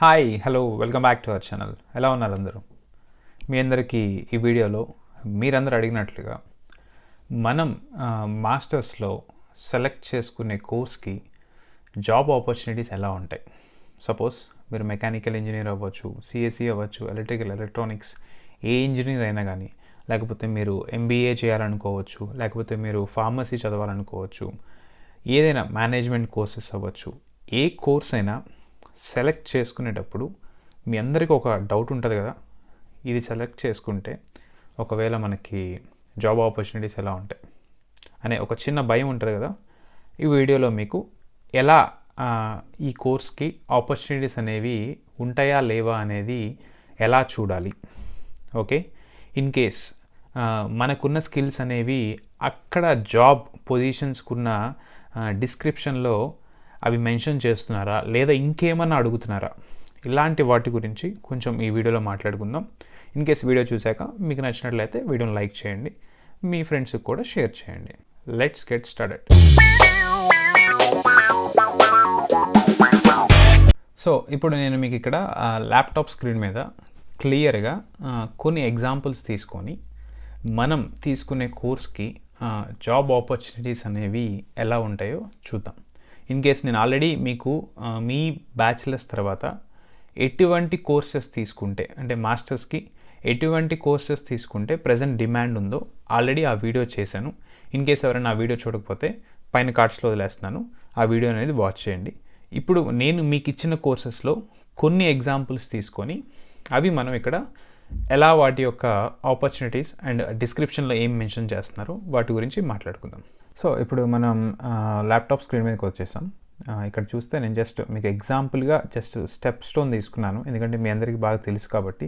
Hi hello welcome back to our channel. ఎలా ఉన్నారు అందరూ? మీ అందరికీ ఈ వీడియోలో మీరందరూ అడిగినట్లుగా మనం మాస్టర్స్లో సెలెక్ట్ చేసుకునే కోర్స్కి జాబ్ ఆపర్చునిటీస్ ఎలా ఉంటాయి. సపోజ్ మీరు మెకానికల్ ఇంజనీర్ అవ్వచ్చు, సిఎస్సి అవ్వచ్చు, ఎలక్ట్రికల్ ఎలక్ట్రానిక్స్, ఏ ఇంజనీర్ అయినా కానీ, లేకపోతే మీరు ఎంబీఏ చేయాలనుకోవచ్చు, లేకపోతే మీరు ఫార్మసీ చదవాలనుకోవచ్చు, ఏదైనా మేనేజ్మెంట్ కోర్సెస్ అవ్వచ్చు. ఏ కోర్స్ అయినా సెలెక్ట్ చేసుకునేటప్పుడు మీ అందరికీ ఒక డౌట్ ఉంటుంది కదా, ఇది సెలెక్ట్ చేసుకుంటే ఒకవేళ మనకి జాబ్ ఆపర్చునిటీస్ ఎలా ఉంటాయి అనే ఒక చిన్న భయం ఉంటుంది కదా. ఈ వీడియోలో మీకు ఎలా ఈ కోర్స్కి ఆపర్చునిటీస్ అనేవి ఉంటాయా లేవా అనేది ఎలా చూడాలి. ఓకే, ఇన్ కేస్ మనకున్న స్కిల్స్ అనేవి అక్కడ జాబ్ పొజిషన్స్కున్న డిస్క్రిప్షన్లో అవి మెన్షన్ చేస్తున్నారా లేదా ఇంకేమన్నా అడుగుతున్నారా, ఇలాంటి వాటి గురించి కొంచెం ఈ వీడియోలో మాట్లాడుకుందాం. ఇన్ కేస్ వీడియో చూశాక మీకు నచ్చినట్లయితే వీడియోని లైక్ చేయండి, మీ ఫ్రెండ్స్కి కూడా షేర్ చేయండి. Let's get started. సో ఇప్పుడు నేను మీకు ఇక్కడ ల్యాప్టాప్ స్క్రీన్ మీద క్లియర్గా కొన్ని ఎగ్జాంపుల్స్ తీసుకొని మనం తీసుకునే కోర్స్కి జాబ్ ఆపర్చునిటీస్ అనేవి ఎలా ఉంటాయో చూద్దాం. ఇన్ కేస్ నేను ఆల్రెడీ మీకు మీ బ్యాచిలర్స్ తర్వాత ఎటువంటి కోర్సెస్ తీసుకుంటే, అంటే మాస్టర్స్కి ఎటువంటి కోర్సెస్ తీసుకుంటే ప్రజెంట్ డిమాండ్ ఉందో ఆల్రెడీ ఆ వీడియో చేశాను. ఇన్ కేస్ ఎవరైనా ఆ వీడియో చూడకపోతే పైన కార్డ్స్లో వదిలేస్తున్నాను, ఆ వీడియో అనేది వాచ్ చేయండి. ఇప్పుడు నేను మీకు ఇచ్చిన కోర్సెస్లో కొన్ని ఎగ్జాంపుల్స్ తీసుకొని అవి మనం ఇక్కడ ఎలా వాటి యొక్క ఆపర్చునిటీస్ అండ్ డిస్క్రిప్షన్లో ఏం మెన్షన్ చేస్తున్నారో వాటి గురించి మాట్లాడుకుందాం. సో ఇప్పుడు మనం ల్యాప్టాప్ స్క్రీన్ మీదకి వచ్చేసాం. ఇక్కడ చూస్తే నేను జస్ట్ మీకు ఎగ్జాంపుల్గా జస్ట్ స్టెప్ స్టోన్ తీసుకున్నాను, ఎందుకంటే మీ అందరికీ బాగా తెలుసు కాబట్టి.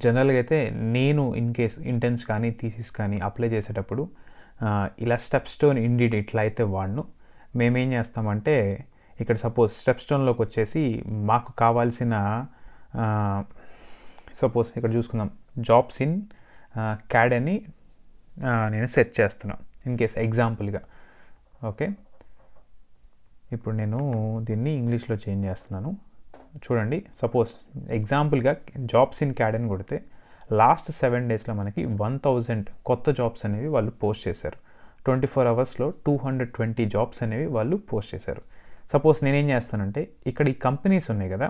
జనరల్గా అయితే నేను ఇన్ కేస్ ఇంటెన్స్ కానీ థీసిస్ కానీ అప్లై చేసేటప్పుడు ఇలా స్టెప్ స్టోన్ ఇండీడ్ ఇట్లా అయితే వాడను. మేమేం చేస్తామంటే ఇక్కడ సపోజ్ స్టెప్ స్టోన్లోకి వచ్చేసి మాకు కావాల్సిన సపోజ్ ఇక్కడ చూసుకుందాం, జాబ్స్ ఇన్ క్యాడ్ అని నేను సెర్చ్ చేస్తున్నాను ఇన్ కేస్ ఎగ్జాంపుల్గా. ఓకే, ఇప్పుడు నేను దీన్ని ఇంగ్లీష్లో చేంజ్ చేస్తున్నాను. చూడండి, సపోజ్ ఎగ్జాంపుల్గా జాబ్స్ ఇన్ క్యాడ్ అని కొడితే లాస్ట్ 7 డేస్లో మనకి 1000 కొత్త జాబ్స్ అనేవి వాళ్ళు పోస్ట్ చేశారు. 24 అవర్స్లో 220 జాబ్స్ అనేవి వాళ్ళు పోస్ట్ చేశారు. సపోజ్ నేనేం చేస్తానంటే ఇక్కడ ఈ కంపెనీస్ ఉన్నాయి కదా,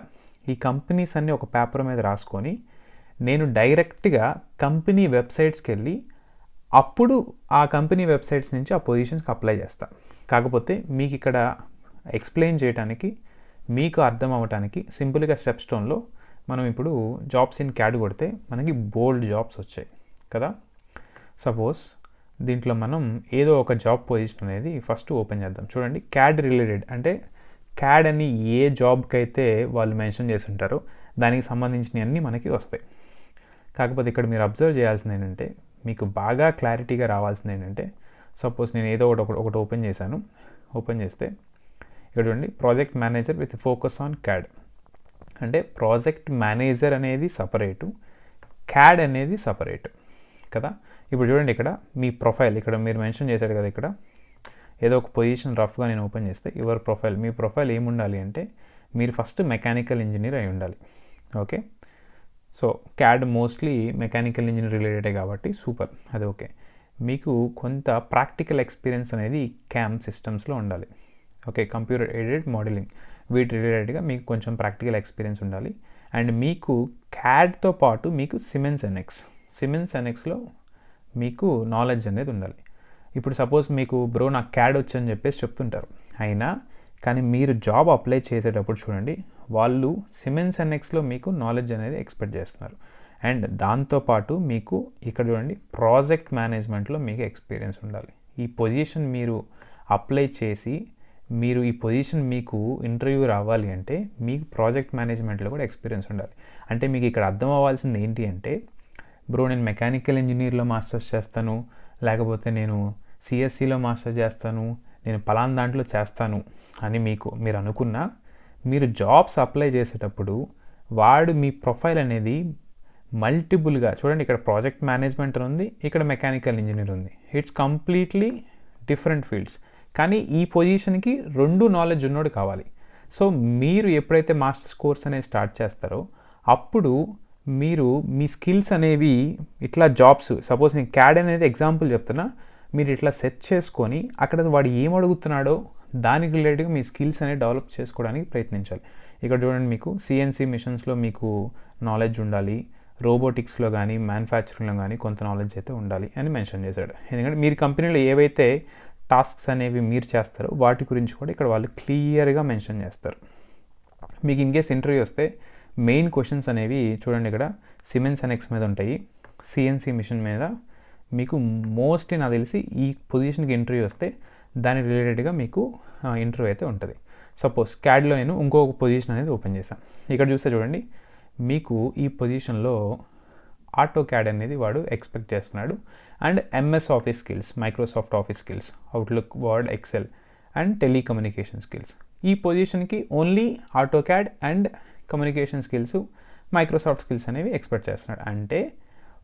ఈ కంపెనీస్ అన్నీ ఒక పేపర్ మీద రాసుకొని నేను డైరెక్ట్గా కంపెనీ వెబ్సైట్స్కి వెళ్ళి అప్పుడు ఆ కంపెనీ వెబ్సైట్స్ నుంచి ఆ పొజిషన్స్కి అప్లై చేస్తాను. కాకపోతే మీకు ఇక్కడ ఎక్స్ప్లెయిన్ చేయడానికి, మీకు అర్థం అవ్వటానికి సింపుల్గా స్టెప్ స్టోన్లో మనం ఇప్పుడు జాబ్స్ ఇన్ క్యాడ్ కొడితే మనకి బోల్డ్ జాబ్స్ వచ్చాయి కదా. సపోజ్ దీంట్లో మనం ఏదో ఒక జాబ్ పొజిషన్ అనేది ఫస్ట్ ఓపెన్ చేద్దాం. చూడండి, క్యాడ్ రిలేటెడ్ అంటే క్యాడ్ అని ఏ జాబ్కి అయితే వాళ్ళు మెన్షన్ చేసి ఉంటారో దానికి సంబంధించినవన్నీ మనకి వస్తాయి. కాకపోతే ఇక్కడ మీరు అబ్జర్వ్ చేయాల్సింది ఏంటంటే, మీకు బాగా క్లారిటీగా రావాల్సింది ఏంటంటే, సపోజ్ నేను ఏదో ఒకటి ఓపెన్ చేశాను. ఓపెన్ చేస్తే ఇక్కడ చూడండి, project manager with focus on CAD అంటే ప్రాజెక్ట్ మేనేజర్ అనేది సపరేటు, క్యాడ్ అనేది సపరేటు కదా. ఇప్పుడు చూడండి, ఇక్కడ మీ ప్రొఫైల్ ఇక్కడ మీరు మెన్షన్ చేశాడు కదా, ఇక్కడ ఏదో ఒక పొజిషన్ రఫ్గా నేను ఓపెన్ చేస్తే యువర్ ప్రొఫైల్, మీ ప్రొఫైల్ ఏముండాలి అంటే మీరు ఫస్ట్ మెకానికల్ ఇంజనీర్ అయి ఉండాలి. Okay, so CAD mostly mechanical engineer రిలేటెడే కాబట్టి సూపర్, అది ఓకే. మీకు కొంత ప్రాక్టికల్ ఎక్స్పీరియన్స్ అనేది క్యామ్ సిస్టమ్స్లో ఉండాలి. ఓకే, కంప్యూటర్ ఎయిడెడ్ మోడలింగ్ వీటి రిలేటెడ్గా మీకు కొంచెం ప్రాక్టికల్ ఎక్స్పీరియన్స్ ఉండాలి. అండ్ మీకు క్యాడ్తో పాటు మీకు సిమెన్స్ ఎన్ఎక్స్లో మీకు నాలెడ్జ్ అనేది ఉండాలి. ఇప్పుడు సపోజ్ మీకు బ్రో నాకు క్యాడ్ వచ్చని చెప్పేసి చెప్తుంటారు, అయినా కానీ మీరు జాబ్ అప్లై చేసేటప్పుడు చూడండి, వాళ్ళు సిమెన్స్ ఎన్ఎక్స్లో మీకు నాలెడ్జ్ అనేది ఎక్స్పెక్ట్ చేస్తున్నారు. అండ్ దాంతోపాటు మీకు ఇక్కడ చూడండి, ప్రాజెక్ట్ మేనేజ్మెంట్లో మీకు ఎక్స్పీరియన్స్ ఉండాలి. ఈ పొజిషన్ మీరు అప్లై చేసి మీరు ఈ పొజిషన్ మీకు ఇంటర్వ్యూ రావాలి అంటే మీకు ప్రాజెక్ట్ మేనేజ్మెంట్లో కూడా ఎక్స్పీరియన్స్ ఉండాలి. అంటే మీకు ఇక్కడ అర్థం అవ్వాల్సింది ఏంటి అంటే, బ్రో నేను మెకానికల్ ఇంజనీర్లో మాస్టర్స్ చేస్తాను, లేకపోతే నేను సిఎస్సిలో మాస్టర్స్ చేస్తాను, నేను పలానా దాంట్లో చేస్తాను అని మీరు అనుకున్నా, మీరు జాబ్స్ అప్లై చేసేటప్పుడు వాడు మీ ప్రొఫైల్ అనేది మల్టిపుల్గా చూడండి, ఇక్కడ ప్రాజెక్ట్ మేనేజ్మెంట్ ఉంది, ఇక్కడ మెకానికల్ ఇంజనీర్ ఉంది. It's completely different fields. కానీ ఈ పొజిషన్కి 2 నాలెడ్జ్ ఉన్నోడు కావాలి. సో మీరు ఎప్పుడైతే మాస్టర్స్ కోర్స్ అనేది స్టార్ట్ చేస్తారో అప్పుడు మీరు మీ స్కిల్స్ అనేవి ఇట్లా జాబ్స్, సపోజ్ నేను క్యాడ్ అనేది ఎగ్జాంపుల్ చెప్తున్నా, మీరు ఇట్లా సెట్ చేసుకొని అక్కడ వాడు ఏం అడుగుతున్నాడో దానికి రిలేటెడ్గా మీ స్కిల్స్ అనేవి డెవలప్ చేసుకోవడానికి ప్రయత్నించాలి. ఇక్కడ చూడండి, మీకు సిఎన్సి మిషన్స్లో మీకు నాలెడ్జ్ ఉండాలి, రోబోటిక్స్లో కానీ మ్యానుఫ్యాక్చరింగ్లో కానీ కొంత నాలెడ్జ్ అయితే ఉండాలి అని మెన్షన్ చేశాడు. ఎందుకంటే మీరు కంపెనీలో ఏవైతే టాస్క్స్ అనేవి మీరు చేస్తారో వాటి గురించి కూడా ఇక్కడ వాళ్ళు క్లియర్గా మెన్షన్ చేస్తారు. మీకు ఇన్ కేస్ ఇంటర్వ్యూ వస్తే మెయిన్ క్వశ్చన్స్ అనేవి చూడండి, ఇక్కడ సిమెన్స్ ఎనెక్స్ మీద ఉంటాయి, సిఎన్సి మిషన్ మీద. మీకు మోస్ట్లీ నాకు తెలిసి ఈ పొజిషన్కి ఇంటర్వ్యూ వస్తే దాని రిలేటెడ్గా మీకు ఇంటర్వ్యూ అయితే ఉంటుంది. సపోజ్ క్యాడ్లో నేను ఇంకొక పొజిషన్ అనేది ఓపెన్ చేశాను. ఇక్కడ చూస్తే చూడండి, మీకు ఈ పొజిషన్లో ఆటో క్యాడ్ అనేది వాడు ఎక్స్పెక్ట్ చేస్తున్నాడు, and MS Office skills, Microsoft Office skills, Outlook, Word, Excel and telecommunication skills. ఈ పొజిషన్కి only AutoCAD and communication skills, Microsoft skills అనేవి ఎక్స్పెక్ట్ చేస్తున్నాడు. అంటే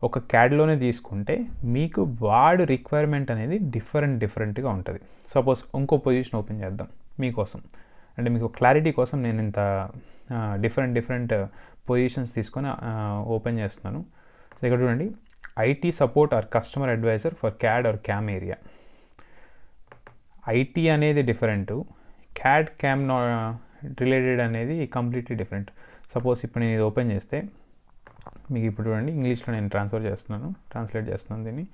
ఒక క్యాడ్లోనే తీసుకుంటే మీకు వాడు రిక్వైర్మెంట్ అనేది డిఫరెంట్గా ఉంటుంది. సపోజ్ ఇంకో పొజిషన్ ఓపెన్ చేద్దాం మీకోసం, అంటే మీకు క్లారిటీ కోసం నేను ఇంత డిఫరెంట్ పొజిషన్స్ తీసుకొని ఓపెన్ చేస్తున్నాను. సో ఇక్కడ చూడండి, IT support or customer advisor for CAD or CAM area. IT అనేది డిఫరెంట్, క్యాడ్ క్యామ్ రిలేటెడ్ అనేది కంప్లీట్లీ డిఫరెంట్. సపోజ్ ఇప్పుడు నేను ఇది ఓపెన్ చేస్తే మీకు ఇప్పుడు చూడండి, ఇంగ్లీష్లో నేను ట్రాన్స్లేట్ చేస్తున్నాను దీన్ని.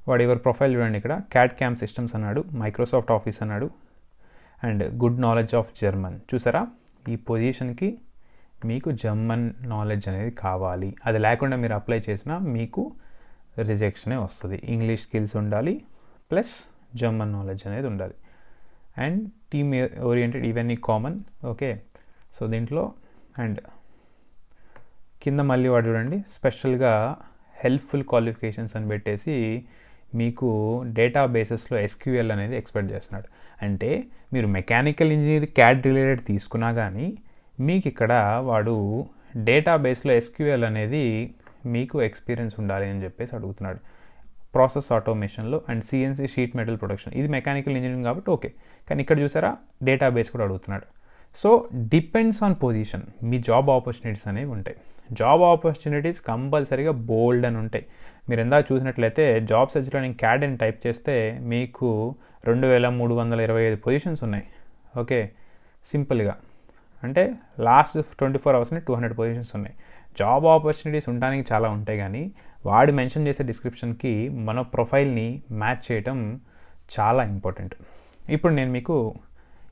వాడు ఎవరి ప్రొఫైల్ చూడండి, ఇక్కడ క్యాడ్ క్యామ్ సిస్టమ్స్ అన్నాడు, మైక్రోసాఫ్ట్ ఆఫీస్ అన్నాడు and good knowledge of German. చూసారా, ఈ పొజిషన్కి మీకు జర్మన్ నాలెడ్జ్ అనేది కావాలి. అది లేకుండా మీరు అప్లై చేసినా మీకు రిజెక్షనే వస్తుంది. ఇంగ్లీష్ స్కిల్స్ ఉండాలి ప్లస్ జర్మన్ నాలెడ్జ్ అనేది ఉండాలి అండ్ టీమ్ ఓరియంటెడ్ ఇవన్నీ కామన్. ఓకే, సో దీంట్లో అండ్ కింద మళ్ళీ వాడు చూడండి, స్పెషల్గా హెల్ప్ఫుల్ క్వాలిఫికేషన్స్ అని పెట్టేసి మీకు డేటాబేసెస్లో ఎస్క్యూఎల్ అనేది ఎక్స్పెక్ట్ చేస్తున్నాడు. అంటే మీరు మెకానికల్ ఇంజనీర్ క్యాడ్ రిలేటెడ్ తీసుకున్నా కానీ మీకు ఇక్కడ వాడు డేటాబేస్లో ఎస్క్యూఎల్ అనేది మీకు ఎక్స్పీరియన్స్ ఉండాలి అని చెప్పేసి అడుగుతున్నాడు. ప్రాసెస్ ఆటోమేషన్లో and CNC sheet metal production, ఇది మెకానికల్ ఇంజనీరింగ్ కాబట్టి ఓకే, కానీ ఇక్కడ చూసారా డేటాబేస్ కూడా అడుగుతున్నాడు. సో డిపెండ్స్ ఆన్ పొజిషన్ మీ జాబ్ ఆపర్చునిటీస్ అనేవి ఉంటాయి. జాబ్ ఆపర్చునిటీస్ కంపల్సరీగా బోల్డ్ అని ఉంటాయి. మీరు ఎందాక చూసినట్లయితే జాబ్ సెర్చ్లో నేను క్యాడ్ అని టైప్ చేస్తే మీకు 2325 పొజిషన్స్ ఉన్నాయి. ఓకే, సింపుల్గా అంటే లాస్ట్ 24 అవర్స్ని 200 పొజిషన్స్ ఉన్నాయి. జాబ్ ఆపర్చునిటీస్ ఉండడానికి చాలా ఉంటాయి, కానీ వాడు మెన్షన్ చేసే డిస్క్రిప్షన్కి మన ప్రొఫైల్ని మ్యాచ్ చేయటం చాలా ఇంపార్టెంట్. ఇప్పుడు నేను మీకు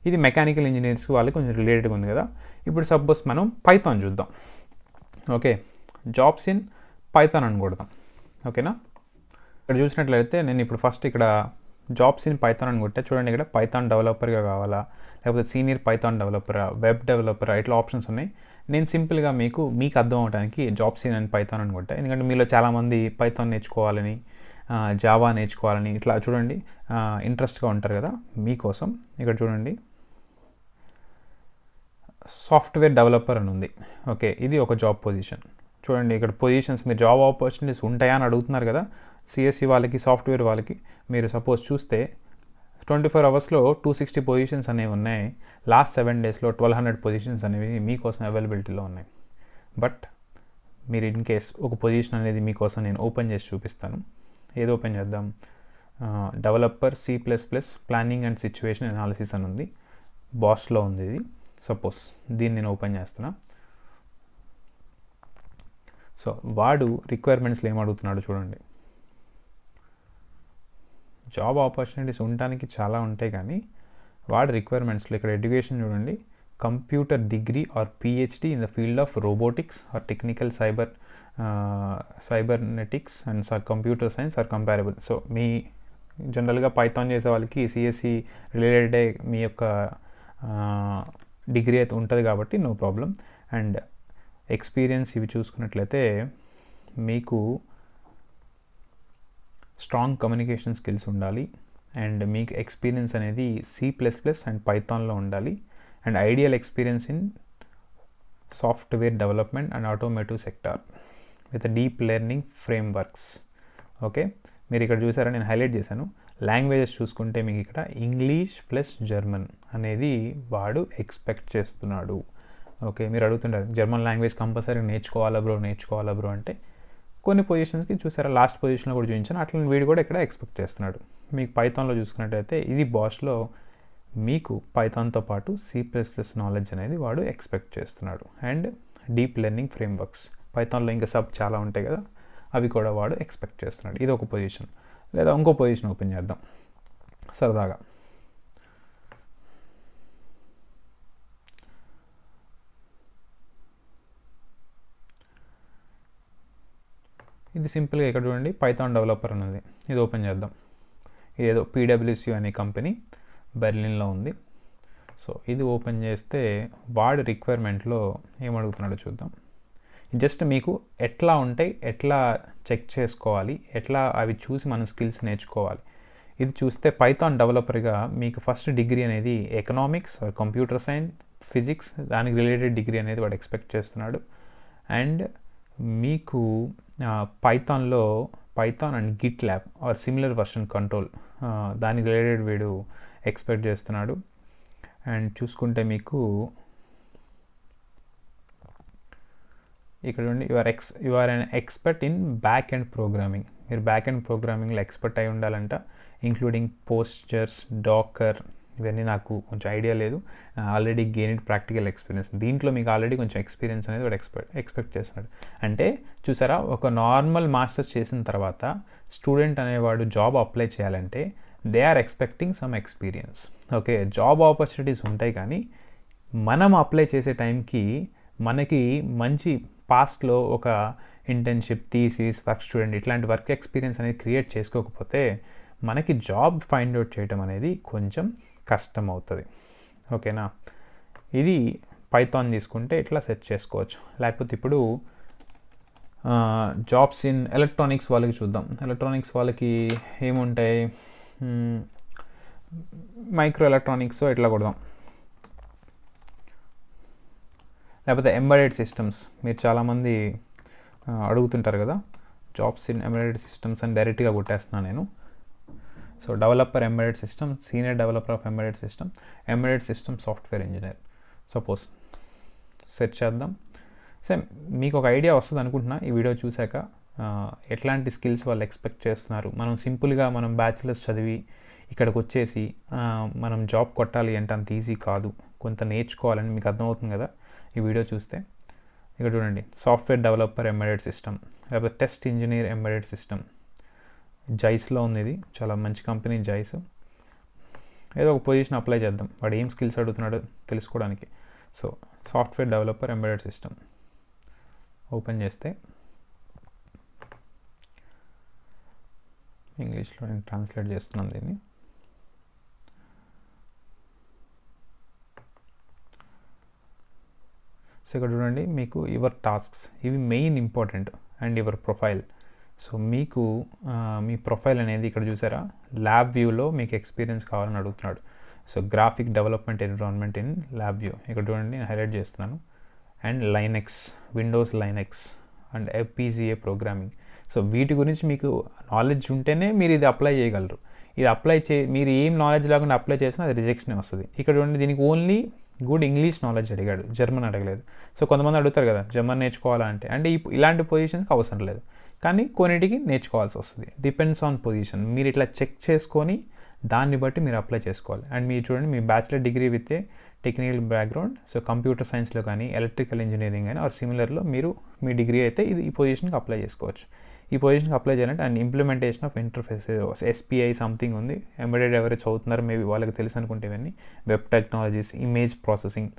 ఇది మెకానికల్ ఇంజనీర్స్ వాళ్ళకి కొంచెం రిలేటెడ్గా ఉంది కదా. ఇప్పుడు సపోజ్ మనం పైథాన్ చూద్దాం. ఓకే, జాబ్స్ ఇన్ పైథాన్ అని కొడదాం. ఓకేనా, ఇక్కడ చూసినట్లయితే నేను ఇప్పుడు ఫస్ట్ ఇక్కడ జాబ్స్ ఇన్ పైథాన్ అని కొట్టే చూడండి, ఇక్కడ పైథాన్ డెవలపర్గా కావాలా లేకపోతే సీనియర్ పైథాన్ డెవలపరా, వెబ్ డెవలపరా, ఇట్లా ఆప్షన్స్ ఉన్నాయి. నేను సింపుల్గా మీకు అర్థం అవడానికి జాబ్స్ ఇన్ అండ్ పైథాన్ అని కొట్టా. ఎందుకంటే మీలో చాలామంది పైథాన్ నేర్చుకోవాలని, జావా నేర్చుకోవాలని ఇట్లా చూడండి ఇంట్రెస్ట్గా ఉంటారు కదా. మీకోసం ఇక్కడ చూడండి సాఫ్ట్వేర్ డెవలపర్ అని ఉంది. ఓకే, ఇది ఒక జాబ్ పొజిషన్. చూడండి ఇక్కడ పొజిషన్స్, మీరు జాబ్ ఆపర్చునిటీస్ ఉంటాయా అని అడుగుతున్నారు కదా సిఎస్సి వాళ్ళకి, సాఫ్ట్వేర్ వాళ్ళకి. మీరు సపోజ్ చూస్తే 24 అవర్స్లో 260 పొజిషన్స్ అనేవి ఉన్నాయి. లాస్ట్ 7 డేస్లో 1200 పొజిషన్స్ అనేవి మీకోసం అవైలబిలిటీలో ఉన్నాయి. బట్ మీరు ఇన్ కేస్ ఒక పొజిషన్ అనేది మీకోసం నేను ఓపెన్ చేసి చూపిస్తాను. ఏది ఓపెన్ చేద్దాం, developer C++ planning and situation analysis అని ఉంది, బాస్లో ఉంది ఇది. సపోజ్ దీన్ని నేను ఓపెన్ చేస్తున్నా. సో వాడు రిక్వైర్మెంట్స్లో ఏం అడుగుతున్నాడు చూడండి. జాబ్ ఆపర్చునిటీస్ ఉండడానికి చాలా ఉంటాయి, కానీ వాడు రిక్వైర్మెంట్స్లో ఇక్కడ ఎడ్యుకేషన్ చూడండి, computer degree or PhD in the field of robotics or technical cybernetics and computer science or comparable. So మీ జనరల్గా పైథాన్ చేసే వాళ్ళకి సిఎస్సి రిలేటెడ్ మీ యొక్క డిగ్రీ అయితే ఉంటుంది కాబట్టి నో ప్రాబ్లం. అండ్ ఎక్స్పీరియన్స్ ఇవి చూసుకున్నట్లయితే మీకు స్ట్రాంగ్ కమ్యూనికేషన్ స్కిల్స్ ఉండాలి అండ్ మీకు ఎక్స్పీరియన్స్ అనేది C++ అండ్ పైథాన్లో ఉండాలి and ideal experience in software development and automotive sector with deep learning frameworks. Okay, మీరు ఇక్కడ చూసారా నేను హైలైట్ చేశాను. లాంగ్వేజెస్ చూసుకుంటే మీకు ఇక్కడ ఇంగ్లీష్ ప్లస్ జర్మన్ అనేది వాడు ఎక్స్పెక్ట్ చేస్తున్నాడు. ఓకే, మీరు అడుగుతుంటారు జర్మన్ లాంగ్వేజ్ కంపల్సరీ నేర్చుకోవాలా బ్రో అంటే కొన్ని పొజిషన్స్కి చూసారా లాస్ట్ పొజిషన్లో కూడా చూపించాను, అట్లా వీడు కూడా ఇక్కడ ఎక్స్పెక్ట్ చేస్తున్నాడు. మీకు పైథాన్లో చూసుకున్నట్టయితే ఇది బాష్లో మీకు పైథాన్తో పాటు C++ నాలెడ్జ్ అనేది వాడు ఎక్స్పెక్ట్ చేస్తున్నాడు. అండ్ డీప్ లెర్నింగ్ ఫ్రేమ్వర్క్స్ పైథాన్లో ఇంకా చాలా ఉంటాయి కదా, అవి కూడా వాడు ఎక్స్పెక్ట్ చేస్తున్నాడు. ఇది ఒక పొజిషన్. లేదా ఇంకో పొజిషన్ ఓపెన్ చేద్దాం సరదాగా. ఇది సింపుల్గా ఇక్కడ చూడండి పైథాన్ డెవలపర్ అనేది, ఇది ఓపెన్ చేద్దాం. ఇదేదో PwC అనే కంపెనీ బెర్లిన్లో ఉంది. సో ఇది ఓపెన్ చేస్తే వాడి రిక్వైర్మెంట్లో ఏమడుగుతున్నాడో చూద్దాం. జస్ట్ మీకు ఎట్లా ఉంటాయి, ఎట్లా చెక్ చేసుకోవాలి, ఎట్లా అవి చూసి మన స్కిల్స్ నేర్చుకోవాలి. ఇది చూస్తే పైథాన్ డెవలపర్గా మీకు ఫస్ట్ డిగ్రీ అనేది ఎకనామిక్స్, కంప్యూటర్ సైన్స్, ఫిజిక్స్ దానికి రిలేటెడ్ డిగ్రీ అనేది వాడు ఎక్స్పెక్ట్ చేస్తున్నాడు. అండ్ మీకు Python and GitLab or similar version control దానికి రిలేటెడ్ వీడు ఎక్స్పెక్ట్ చేస్తున్నాడు. అండ్ చూసుకుంటే మీకు ఇక్కడ ఉండి you are an expert in back end programming. మీరు బ్యాక్ అండ్ ప్రోగ్రామింగ్లో ఎక్స్పర్ట్ అయి ఉండాలంట, ఇంక్లూడింగ్ పోస్చర్స్, డాకర్, ఇవన్నీ నాకు కొంచెం ఐడియా లేదు. ఆల్రెడీ గెయిన్డ్ ప్రాక్టికల్ ఎక్స్పీరియన్స్, దీంట్లో మీకు ఆల్రెడీ కొంచెం ఎక్స్పీరియన్స్ అనేది వాడు ఎక్స్పెక్ట్ చేస్తున్నాడు. అంటే చూసారా, ఒక నార్మల్ మాస్టర్స్ చేసిన తర్వాత స్టూడెంట్ అనేవాడు జాబ్ అప్లై చేయాలంటే they are expecting some experience. Okay, job opportunities ఉంటాయి కానీ మనం అప్లై చేసే టైంకి మనకి మంచి పాస్ట్లో ఒక ఇంటర్న్షిప్, థీసిస్, వర్క్ స్టూడెంట్ ఇట్లాంటి వర్క్ ఎక్స్పీరియన్స్ అనేది క్రియేట్ చేసుకోకపోతే మనకి జాబ్ ఫైండ్ అవుట్ చేయడం అనేది కొంచెం కష్టం అవుతుంది. ఓకేనా, ఇది పైథాన్ తీసుకుంటే ఇట్లా సెట్ చేసుకోవచ్చు. లేకపోతే ఇప్పుడు జాబ్స్ ఇన్ ఎలక్ట్రానిక్స్ వాళ్ళకి చూద్దాం. ఎలక్ట్రానిక్స్ వాళ్ళకి ఏముంటాయి, మైక్రో ఎలక్ట్రానిక్స్ ఇట్లా కొడదాం. లేకపోతే ఎంబెడెడ్ సిస్టమ్స్, మీరు చాలామంది అడుగుతుంటారు కదా జాబ్స్ ఇన్ ఎంబెడెడ్ సిస్టమ్స్ అని డైరెక్ట్గా కొట్టేస్తున్నాను నేను. So developer embedded system, senior developer of embedded system software engineer suppose search చేద్దాం. సేమ్ మీకు ఒక ఐడియా వస్తుంది అనుకుంటున్నా ఈ వీడియో చూశాక, ఎట్లాంటి స్కిల్స్ వాళ్ళు ఎక్స్పెక్ట్ చేస్తున్నారు. మనం సింపుల్గా మనం బ్యాచిలర్స్ చదివి ఇక్కడికి వచ్చేసి మనం జాబ్ కొట్టాలి అంటే అంత ఈజీ కాదు, కొంత నేర్చుకోవాలని మీకు అర్థమవుతుంది కదా ఈ వీడియో చూస్తే. ఇక్కడ చూడండి, సాఫ్ట్వేర్ డెవలపర్ ఎంబెడెడ్ సిస్టమ్, లేకపోతే టెస్ట్ ఇంజనీర్ ఎంబెడెడ్ సిస్టమ్, జైస్లో ఉంది. ఇది చాలా మంచి కంపెనీ జైస్. ఏదో ఒక పొజిషన్ అప్లై చేద్దాం, వాడు ఏం స్కిల్స్ అడుగుతున్నాడో తెలుసుకోవడానికి. So software developer embedded system open చేస్తే ఇంగ్లీష్లో నేను ట్రాన్స్లేట్ చేస్తున్నాను దీన్ని. సో ఇక్కడ చూడండి, మీకు యువర్ టాస్క్స్ ఇవి main important and your profile. So మీకు మీ ప్రొఫైల్ అనేది ఇక్కడ చూసారా, ల్యాబ్ వ్యూలో మీకు ఎక్స్పీరియన్స్ కావాలని అడుగుతున్నాడు. So graphic development environment in lab view ఇక్కడ చూడండి, నేను హైలైట్ చేస్తున్నాను. And Linux, Windows Linux and FPGA programming. So వీటి గురించి మీకు నాలెడ్జ్ ఉంటేనే మీరు ఇది అప్లై చేయగలరు. ఇది మీరు ఏం నాలెడ్జ్ లేకుండా అప్లై చేసినా అది రిజెక్షన్ వస్తుంది. ఇక్కడ చూడండి, దీనికి ఓన్లీ గుడ్ ఇంగ్లీష్ నాలెడ్జ్ అడిగాడు, జర్మన్ అడగలేదు. సో కొంతమంది అడుగుతారు కదా జర్మన్ నేర్చుకోవాలంటే, అంటే ఇలాంటి పొజిషన్స్కి అవసరం లేదు, కానీ కొన్నిటికి నేర్చుకోవాల్సి వస్తుంది. Depends on position. మీరు ఇట్లా చెక్ చేసుకొని దాన్ని బట్టి మీరు అప్లై చేసుకోవాలి. అండ్ మీరు చూడండి, మీ bachelor degree with a technical background, so computer సైన్స్లో కానీ ఎలక్ట్రికల్ ఇంజనీరింగ్ కానీ ఆర్ సిమిలర్లో మీరు మీ డిగ్రీ అయితే ఈ పొజిషన్కి అప్లై చేసుకోవచ్చు. ఈ పొజిషన్కి అప్లై చేయాలంటే and implementation of interface SPI something ఉంది. ఎంబెడెడ్ ఎవరైతే చదువుతున్నారో మేబీ వాళ్ళకి తెలుసు అనుకుంటే ఇవన్నీ. Web technologies, image processing,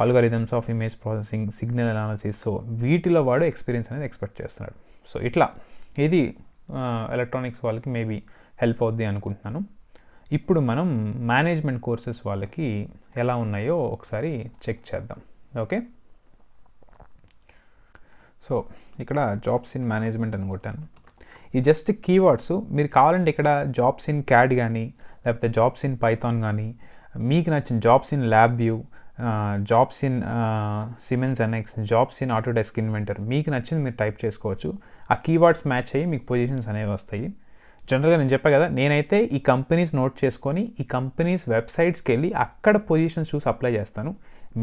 algorithms of image processing, signal analysis. So వీటిలో వాడు ఎక్స్పీరియన్స్ అనేది ఎక్స్పెక్ట్ చేస్తున్నాడు. సో ఇట్లా ఇది ఎలక్ట్రానిక్స్ వాళ్ళకి మేబీ హెల్ప్ అవుద్ది అనుకుంటున్నాను. ఇప్పుడు మనం మేనేజ్మెంట్ కోర్సెస్ వాళ్ళకి ఎలా ఉన్నాయో ఒకసారి చెక్ చేద్దాం. ఓకే, సో ఇక్కడ జాబ్స్ ఇన్ మేనేజ్మెంట్ అని కొట్టాను. ఈ జస్ట్ కీవర్డ్స్. మీరు కావాలంటే ఇక్కడ జాబ్స్ ఇన్ CAD కానీ, లేకపోతే జాబ్స్ ఇన్ పైథాన్ కానీ, మీకు నచ్చిన jobs in LabVIEW, jobs in Siemens NX, jobs in Autodesk Inventor, మీకు నచ్చింది మీరు టైప్ చేసుకోవచ్చు. ఆ కీవర్డ్స్ మ్యాచ్ అయ్యి మీకు పొజిషన్స్ అనేవి వస్తాయి. జనరల్గా నేను చెప్పా కదా, నేనైతే ఈ కంపెనీస్ నోట్ చేసుకొని ఈ కంపెనీస్ వెబ్సైట్స్కి వెళ్ళి అక్కడ పొజిషన్స్ చూసి అప్లై చేస్తాను.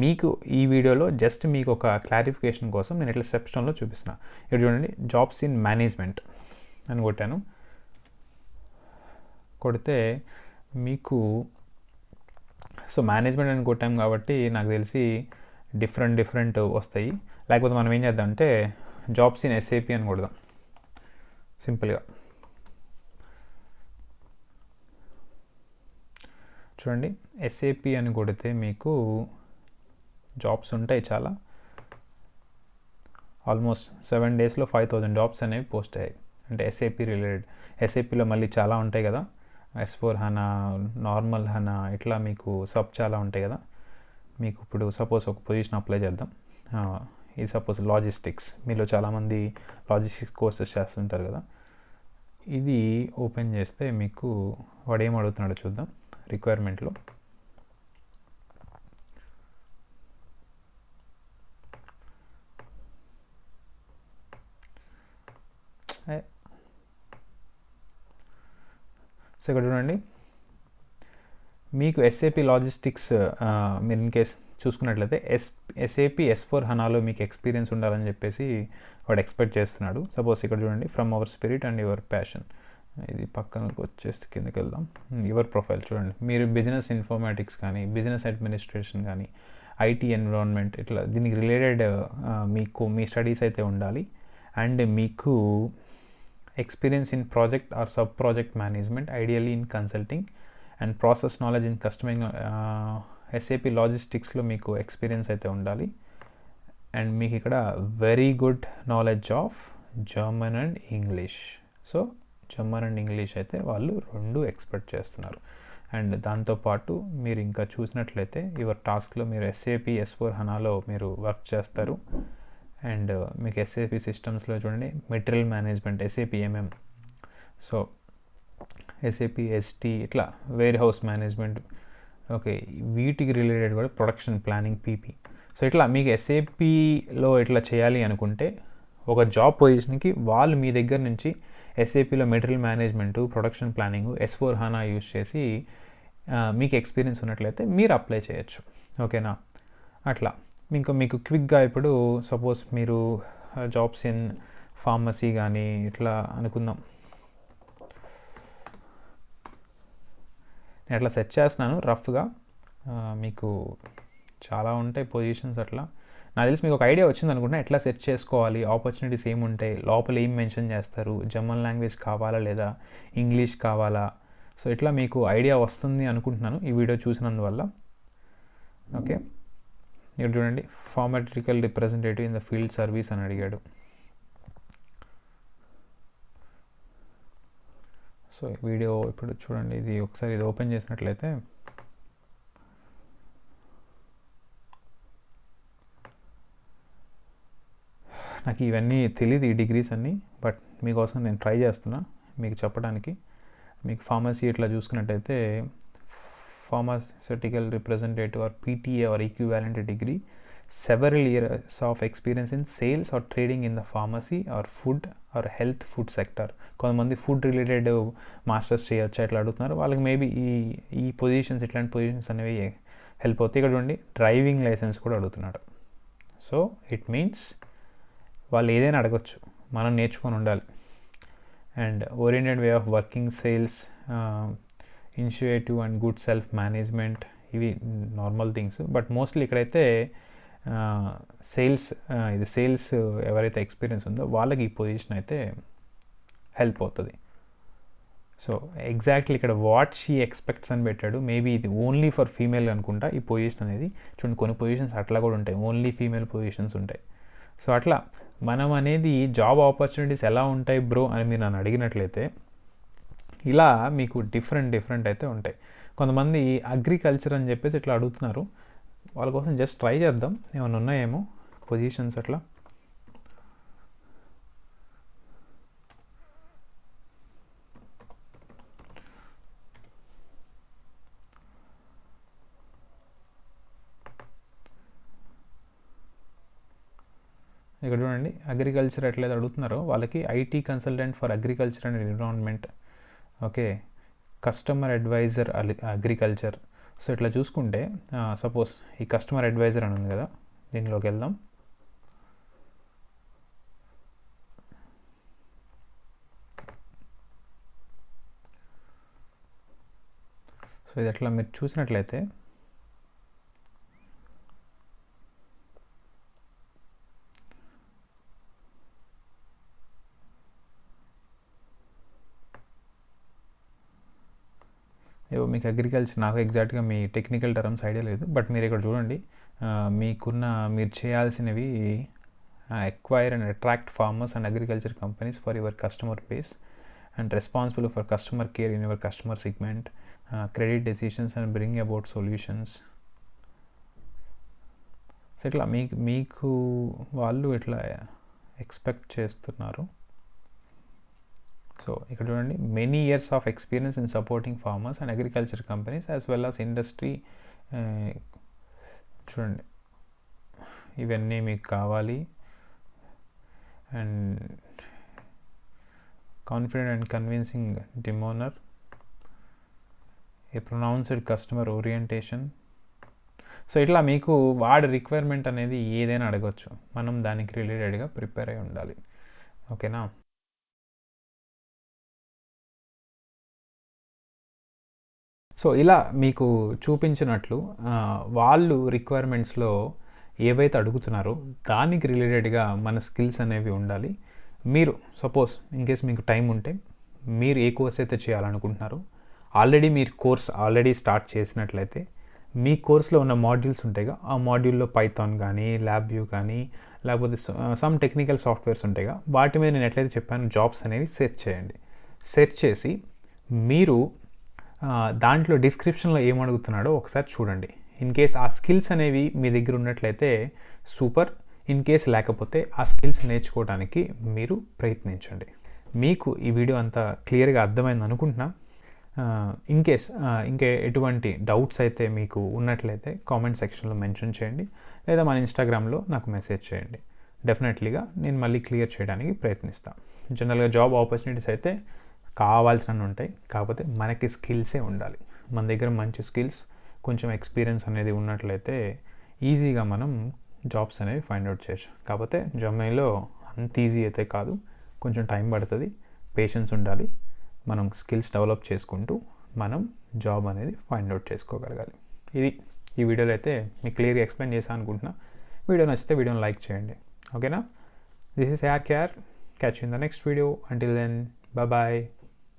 మీకు ఈ వీడియోలో జస్ట్ మీకు ఒక క్లారిఫికేషన్ కోసం నేను ఇట్లా స్టెప్స్టోన్లో చూపిస్తున్నా. ఇక్కడ చూడండి, జాబ్స్ ఇన్ మేనేజ్మెంట్ అని కొట్టాను. కొడితే మీకు సో మేనేజ్మెంట్ అని కొట్టాం కాబట్టి నాకు తెలిసి డిఫరెంట్ వస్తాయి. లేకపోతే మనం ఏం చేద్దాం అంటే జాబ్స్ ఇన్ ఎస్ఏపి అని కొడదాం సింపుల్గా. చూడండి, ఎస్ఏపి అని కొడితే మీకు జాబ్స్ ఉంటాయి చాలా. ఆల్మోస్ట్ 7 డేస్లో 5000 జాబ్స్ అనేవి పోస్ట్ అయ్యాయి. అంటే ఎస్ఏపి రిలేటెడ్. ఎస్ఏపిలో మళ్ళీ చాలా ఉంటాయి కదా, S/4HANA, నార్మల్ HANA, ఇట్లా మీకు సబ్ చాలా ఉంటాయి కదా. మీకు ఇప్పుడు సపోజ్ ఒక పొజిషన్ అప్లై చేద్దాం. ఇది సపోజ్ లాజిస్టిక్స్. మీలో చాలామంది లాజిస్టిక్స్ కోర్సెస్ చేస్తుంటారు కదా. ఇది ఓపెన్ చేస్తే మీకు వాడు ఏం అడుగుతున్నాడో చూద్దాం. రిక్వైర్మెంట్లో సో ఇక్కడ చూడండి, మీకు ఎస్ఏపి లాజిస్టిక్స్ మీరు ఇన్ కేస్ చూసుకున్నట్లయితే ఎస్ఏపి S/4HANAలో మీకు ఎక్స్పీరియన్స్ ఉండాలని చెప్పేసి వాడు ఎక్స్పెక్ట్ చేస్తున్నాడు. సపోజ్ ఇక్కడ చూడండి, from our spirit and your passion. ఇది పక్కనకు వచ్చేసి కిందకి వెళ్దాం. యువర్ ప్రొఫైల్ చూడండి, మీరు బిజినెస్ ఇన్ఫర్మేటిక్స్ కానీ, బిజినెస్ అడ్మినిస్ట్రేషన్ కానీ, ఐటీ ఎన్విరాన్మెంట్, ఇట్లా దీనికి రిలేటెడ్ మీకు మీ స్టడీస్ అయితే ఉండాలి. అండ్ మీకు experience in project or sub project management, ideally in consulting, and process knowledge in customizing SAP లాజిస్టిక్స్లో మీకు ఎక్స్పీరియన్స్ అయితే ఉండాలి. అండ్ మీకు ఇక్కడ very good knowledge of German and English. So German and English అయితే వాళ్ళు 2 ఎక్స్పెక్ట్ చేస్తున్నారు. And దాంతోపాటు మీరు ఇంకా చూసినట్లయితే యువర్ టాస్క్లో మీరు ఎస్ఏపి S/4HANAలో మీరు వర్క్ చేస్తారు. అండ్ మీకు ఎస్ఏపి సిస్టమ్స్లో చూడండి, material management, SAP MM, so SAP ST, ఇట్లా వేర్ హౌస్ మేనేజ్మెంట్, ఓకే, వీటికి రిలేటెడ్ కూడా ప్రొడక్షన్ ప్లానింగ్ PP. సో ఇట్లా మీకు ఎస్ఏపిలో ఇట్లా చేయాలి అనుకుంటే ఒక జాబ్ పొజిషన్కి వాళ్ళు మీ దగ్గర నుంచి ఎస్ఏపిలో material management, production planning, S/4HANA use చేసి మీకు ఎక్స్పీరియన్స్ ఉన్నట్లయితే మీరు అప్లై చేయొచ్చు. ఓకేనా? అట్లా ఇంకా మీకు క్విక్గా ఇప్పుడు సపోజ్ మీరు జాబ్స్ ఇన్ ఫార్మసీ కానీ ఇట్లా అనుకుందాం. నేను అట్లా సెర్చ్ చేస్తున్నాను రఫ్గా. మీకు చాలా ఉంటాయి పొజిషన్స్. అట్లా నాకు తెలిసి మీకు ఒక ఐడియా వచ్చింది అనుకుంటున్నా ఎట్లా సెర్చ్ చేసుకోవాలి, ఆపర్చునిటీస్ ఏముంటాయి, లోపల ఏం మెన్షన్ చేస్తారు, జర్మన్ లాంగ్వేజ్ కావాలా లేదా ఇంగ్లీష్ కావాలా. సో ఇట్లా మీకు ఐడియా వస్తుంది అనుకుంటున్నాను ఈ వీడియో చూసినందువల్ల. ఓకే, ఇక్కడ చూడండి, ఫార్మాటికల్ representative in the field service అని అడిగాడు. సో వీడియో ఇప్పుడు చూడండి, ఇది ఒకసారి ఇది ఓపెన్ చేసినట్లయితే నాకు ఇవన్నీ తెలియదు, ఈ డిగ్రీస్ అన్నీ, బట్ మీకోసం నేను ట్రై చేస్తున్నా మీకు చెప్పడానికి. మీకు ఫార్మసీ ఇట్లా చూసుకున్నట్టయితే pharmaceutical representative or PTA or equivalent degree, several years of experience in sales or trading in the pharmacy or food or health food sector. కొంతమంది ఫుడ్ రిలేటెడ్ మాస్టర్స్ చేయొచ్చు ఇట్లా అడుగుతున్నారు. వాళ్ళకి మేబీ ఈ పొజిషన్స్, ఇట్లాంటి పొజిషన్స్ అనేవి హెల్ప్ అవుతాయి. ఇక్కడ చూడండి, డ్రైవింగ్ లైసెన్స్ కూడా అడుగుతున్నాడు. సో ఇట్ మీన్స్ వాళ్ళు ఏదైనా అడగచ్చు, మనం నేర్చుకొని ఉండాలి. And oriented way of working, sales, initiative and good self management, ఇవి నార్మల్ థింగ్స్. బట్ మోస్ట్లీ ఇక్కడైతే సేల్స్ ఎవరైతే ఎక్స్పీరియన్స్ ఉందో వాళ్ళకి ఈ పొజిషన్ అయితే హెల్ప్ అవుతుంది. సో ఎగ్జాక్ట్లీ ఇక్కడ వాట్ షీ ఎక్స్పెక్ట్స్ అని పెట్టాడు. మేబీ ఇది ఓన్లీ ఫర్ ఫీమేల్ అనుకుంటా ఈ పొజిషన్ అనేది. చూడండి, కొన్ని పొజిషన్స్ అట్లా కూడా ఉంటాయి, ఓన్లీ ఫీమేల్ పొజిషన్స్ ఉంటాయి. సో అట్లా మనం అనేది జాబ్ ఆపర్చునిటీస్ ఎలా ఉంటాయి బ్రో అని మీరు నన్ను అడిగినట్లయితే ఇలా మీకు డిఫరెంట్ అయితే ఉంటాయి. కొంతమంది అగ్రికల్చర్ అని చెప్పేసి ఇట్లా అడుగుతున్నారు. వాళ్ళ కోసం జస్ట్ ట్రై చేద్దాం, ఏమైనా ఉన్నాయేమో పొజిషన్స్ అట్లా. ఇక్కడ చూడండి, అగ్రికల్చర్ ఎట్లయితే అడుగుతున్నారో వాళ్ళకి IT consultant for agriculture and environment, okay, customer advisor agriculture. So ఇట్లా చూసుకుంటే సపోజ్ ఈ కస్టమర్ అడ్వైజర్ అని ఉంది కదా, దీనిలోకి వెళ్దాం. సో ఇది అట్లా మీరు చూసినట్లయితే ఏవో మీకు అగ్రికల్చర్, నాకు ఎగ్జాక్ట్గా మీ టెక్నికల్ టర్మ్స్ ఐడియా లేదు, బట్ మీరు ఇక్కడ చూడండి, మీరు చేయాల్సినవి acquire and attract farmers and agriculture companies for your customer base and responsible for customer care in your customer segment, credit decisions and bring about solutions. So ఇట్లా మీకు వాళ్ళు ఇట్లా ఎక్స్పెక్ట్ చేస్తున్నారు. సో ఇక్కడ చూడండి, many years of experience in supporting farmers and agriculture companies as well as industry. చూడండి ఇవన్నీ మీకు కావాలి. And confident and convincing demeanour, a pronounced customer orientation. So ఇట్లా మీకు వాడి రిక్వైర్మెంట్ అనేది ఏదైనా అడగవచ్చు, మనం దానికి రిలేటెడ్గా ప్రిపేర్ అయి ఉండాలి. ఓకేనా? సో ఇలా మీకు చూపించినట్లు వాళ్ళు రిక్వైర్మెంట్స్లో ఏవైతే అడుగుతున్నారో దానికి రిలేటెడ్గా మన స్కిల్స్ అనేవి ఉండాలి. మీరు సపోజ్ ఇన్ కేస్ మీకు టైం ఉంటే మీరు ఏ కోర్స్ అయితే చేయాలనుకుంటున్నారో, ఆల్రెడీ మీరు కోర్స్ స్టార్ట్ చేసినట్లయితే మీ కోర్స్లో ఉన్న మాడ్యూల్స్ ఉంటాయిగా, ఆ మాడ్యూల్లో పైథాన్ కానీ, ల్యాబ్ వ్యూ కానీ, లేకపోతే సమ్ టెక్నికల్ సాఫ్ట్వేర్స్ ఉంటాయిగా, వాటి మీద నేను ఎట్లయితే చెప్పాను జాబ్స్ అనేవి సెర్చ్ చేయండి. సెర్చ్ చేసి మీరు దాంట్లో డిస్క్రిప్షన్లో ఏమడుగుతున్నాడో ఒకసారి చూడండి. ఇన్ కేస్ ఆ స్కిల్స్ అనేవి మీ దగ్గర ఉన్నట్లయితే సూపర్. ఇన్ కేస్ లేకపోతే ఆ స్కిల్స్ నేర్చుకోవడానికి మీరు ప్రయత్నించండి. మీకు ఈ వీడియో అంతా క్లియర్గా అర్థమైంది అనుకుంటున్నా. ఇన్ కేస్ ఇంకా ఎటువంటి డౌట్స్ అయితే మీకు ఉన్నట్లయితే కామెంట్ సెక్షన్లో మెన్షన్ చేయండి, లేదా మన ఇన్స్టాగ్రామ్లో నాకు మెసేజ్ చేయండి. డెఫినెట్లీగా నేను మళ్ళీ క్లియర్ చేయడానికి ప్రయత్నిస్తాను. జనరల్గా జాబ్ ఆపర్చునిటీస్ అయితే కావాల్సినవి ఉంటాయి, కాకపోతే మనకి స్కిల్సే ఉండాలి. మన దగ్గర మంచి స్కిల్స్, కొంచెం ఎక్స్పీరియన్స్ అనేది ఉన్నట్లయితే ఈజీగా మనం జాబ్స్ అనేవి ఫైండ్ అవుట్ చేయొచ్చు. కాకపోతే జర్నీలో అంత ఈజీ అయితే కాదు, కొంచెం టైం పడుతుంది, పేషెన్స్ ఉండాలి. మనం స్కిల్స్ డెవలప్ చేసుకుంటూ మనం జాబ్ అనేది ఫైండ్ అవుట్ చేసుకోగలగాలి. ఇది ఈ వీడియోలో అయితే మీకు క్లియర్గా ఎక్స్ప్లెయిన్ చేశాను అనుకుంటున్నా. వీడియో నచ్చితే వీడియోని లైక్ చేయండి. ఓకేనా? This is AR KR. Catch you in the next video. Until then, bye bye.